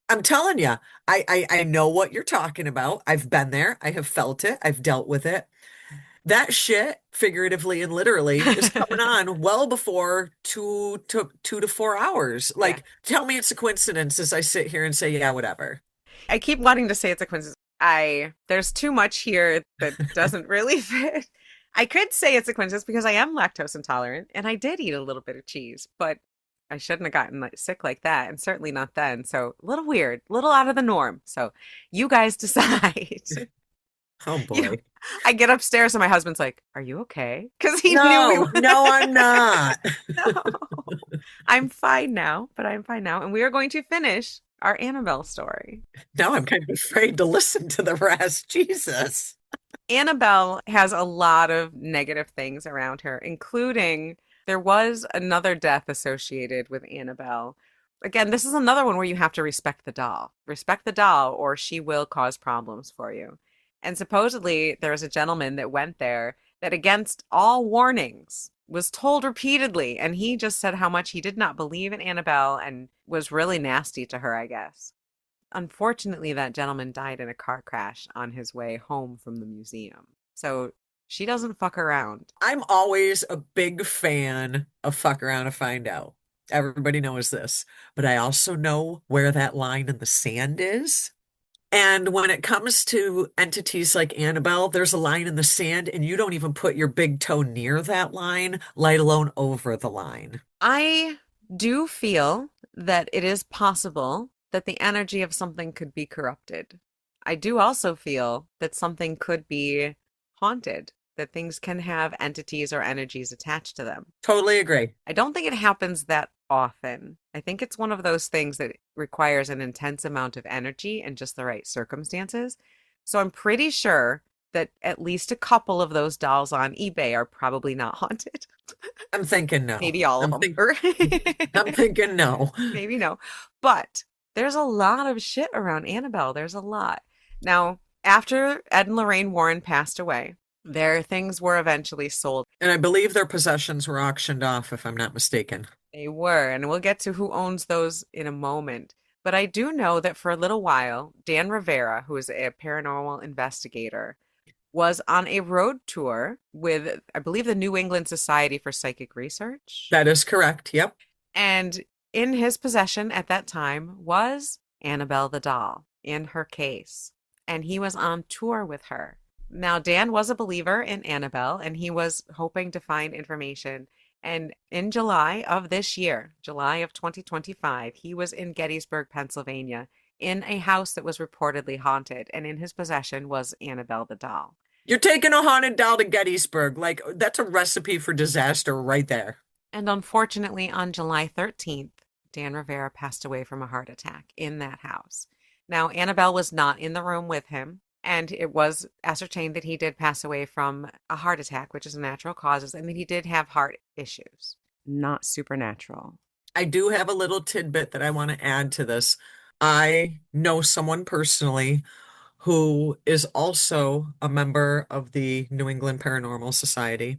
I'm telling you, I know what you're talking about. I've been there. I have felt it. I've dealt with it. That shit, figuratively and literally, is coming on well before 2 to 4 hours. Yeah. Like, tell me it's a coincidence as I sit here and say, yeah, whatever. I keep wanting to say it's a coincidence. There's too much here that doesn't really fit. I could say it's a coincidence because I am lactose intolerant and I did eat a little bit of cheese, but I shouldn't have gotten like, sick like that, and certainly not then. So a little weird, a little out of the norm. So you guys decide. Oh You know, boy. I get upstairs and my husband's like, "Are you okay?" Because he knew we No, were. no, I'm not. No, I'm fine now, but I'm fine now, and we are going to finish our Annabelle story. Now I'm kind of afraid to listen to the rest. Jesus. Annabelle has a lot of negative things around her, including there was another death associated with Annabelle. Again, this is another one where you have to respect the doll. Respect the doll, or she will cause problems for you. And supposedly, there was a gentleman that went there that, against all warnings, was told repeatedly, and he just said how much he did not believe in Annabelle and was really nasty to her, I guess. Unfortunately, that gentleman died in a car crash on his way home from the museum. So she doesn't fuck around. I'm always a big fan of fuck around to find out. Everybody knows this, but I also know where that line in the sand is. And when it comes to entities like Annabelle, there's a line in the sand, and you don't even put your big toe near that line, let alone over the line. I do feel that it is possible that the energy of something could be corrupted. I do also feel that something could be haunted, that things can have entities or energies attached to them. Totally agree. I don't think it happens that often. I think it's one of those things that requires an intense amount of energy and just the right circumstances. So I'm pretty sure that at least a couple of those dolls on eBay are probably not haunted. I'm thinking no. Maybe all of I'm them. think I'm thinking no. Maybe no. But there's a lot of shit around Annabelle. There's a lot. Now, after Ed and Lorraine Warren passed away, their things were eventually sold. And I believe their possessions were auctioned off, if I'm not mistaken. They were, and we'll get to who owns those in a moment. But I do know that for a little while, Dan Rivera, who is a paranormal investigator, was on a road tour with, I believe, the New England Society for Psychic Research. That is correct. Yep. And in his possession at that time was Annabelle the doll in her case. And he was on tour with her. Now, Dan was a believer in Annabelle, and he was hoping to find information. And in July of this year, July of 2025, he was in Gettysburg, Pennsylvania, in a house that was reportedly haunted. And in his possession was Annabelle the doll. You're taking a haunted doll to Gettysburg. Like, that's a recipe for disaster right there. And unfortunately, on July 13th, Dan Rivera passed away from a heart attack in that house. Now, Annabelle was not in the room with him, and it was ascertained that he did pass away from a heart attack, which is natural causes, and that he did have heart issues. Not supernatural. I do have a little tidbit that I want to add to this. I know someone personally who is also a member of the New England Paranormal Society.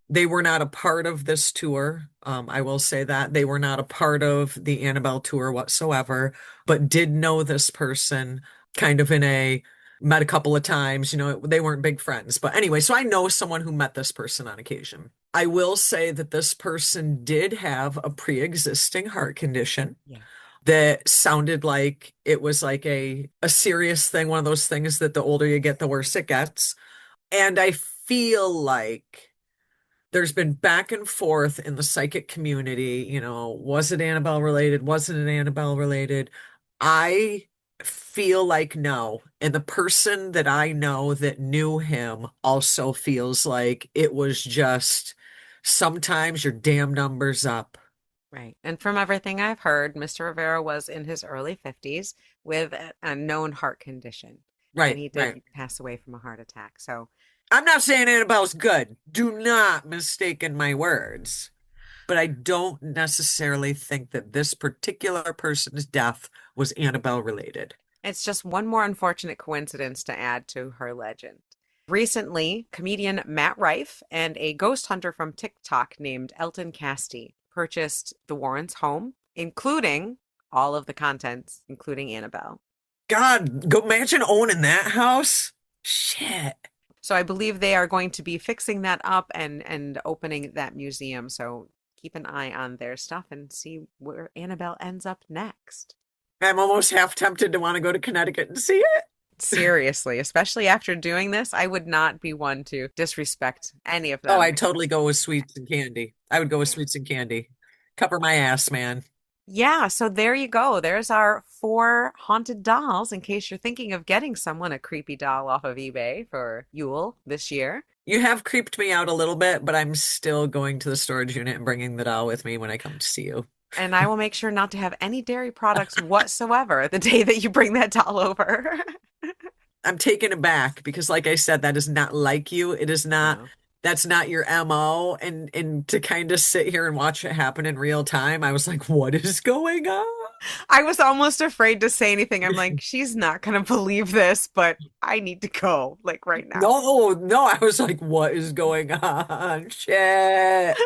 They were not a part of this tour. I will say that they were not a part of the Annabelle tour whatsoever, but did know this person kind of met a couple of times. They weren't big friends. But anyway, so I know someone who met this person on occasion. I will say that this person did have a pre-existing heart condition. Yeah. That sounded like it was like a serious thing, one of those things that the older you get, the worse it gets. And I feel like there's been back and forth in the psychic community, was it Annabelle related? Wasn't it Annabelle related? I feel like no. And the person that I know that knew him also feels like it was just sometimes your damn number's up. Right. And from everything I've heard, Mr. Rivera was in his early 50s with a known heart condition. And he did pass away from a heart attack. So I'm not saying Annabelle's good. Do not mistaken my words. But I don't necessarily think that this particular person's death was Annabelle related. it's just one more unfortunate coincidence to add to her legend. Recently, comedian Matt Rife and a ghost hunter from TikTok named Elton Casty purchased the Warrens' home, including all of the contents, including Annabelle. God, go imagine owning that house. Shit. So I believe they are going to be fixing that up and opening that museum. So keep an eye on their stuff and see where Annabelle ends up next. I'm almost half tempted to want to go to Connecticut and see it. Seriously, especially after doing this, I would not be one to disrespect any of them. Oh, I'd totally go with sweets and candy. I would go with sweets and candy. Cover my ass, man. Yeah, so there you go. There's our 4 haunted dolls in case you're thinking of getting someone a creepy doll off of eBay for Yule this year. You have creeped me out a little bit, but I'm still going to the storage unit and bringing the doll with me when I come to see you. And I will make sure not to have any dairy products whatsoever the day that you bring that doll over. I'm taken aback because like I said, that is not like you. It is not, No. that's not your MO. And to kind of sit here and watch it happen in real time, I was like, what is going on? I was almost afraid to say anything. I'm like, she's not gonna believe this, but I need to go, like right now. No, no, I was like, what is going on? Shit.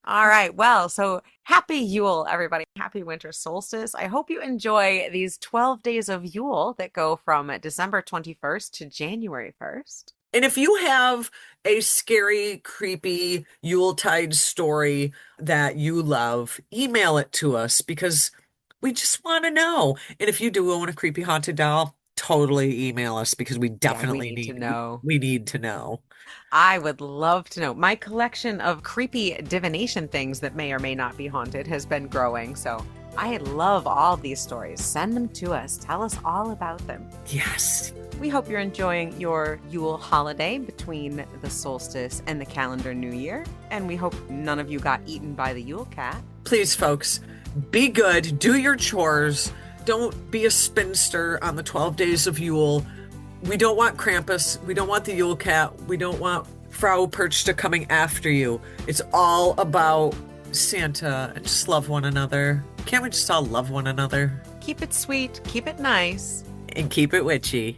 All right. Well, so happy Yule, everybody. Happy winter solstice. I hope you enjoy these 12 days of Yule that go from December 21st to January 1st. And if you have a scary, creepy Yuletide story that you love, email it to us because we just want to know. And if you do own a creepy haunted doll, totally email us because we Yeah, we definitely need to need know. we need to know. I would love to know. My collection of creepy divination things that may or may not be haunted has been growing. So I love all these stories. Send them to us. Tell us all about them. Yes. We hope you're enjoying your Yule holiday between the solstice and the calendar new year. And we hope none of you got eaten by the Yule cat. Please, folks, be good, do your chores. Don't be a spinster on the 12 days of Yule. We don't want Krampus. We don't want the Yule cat. We don't want Frau Perchta coming after you. It's all about Santa and just love one another. Can't we just all love one another Keep it sweet, keep it nice. and keep it witchy?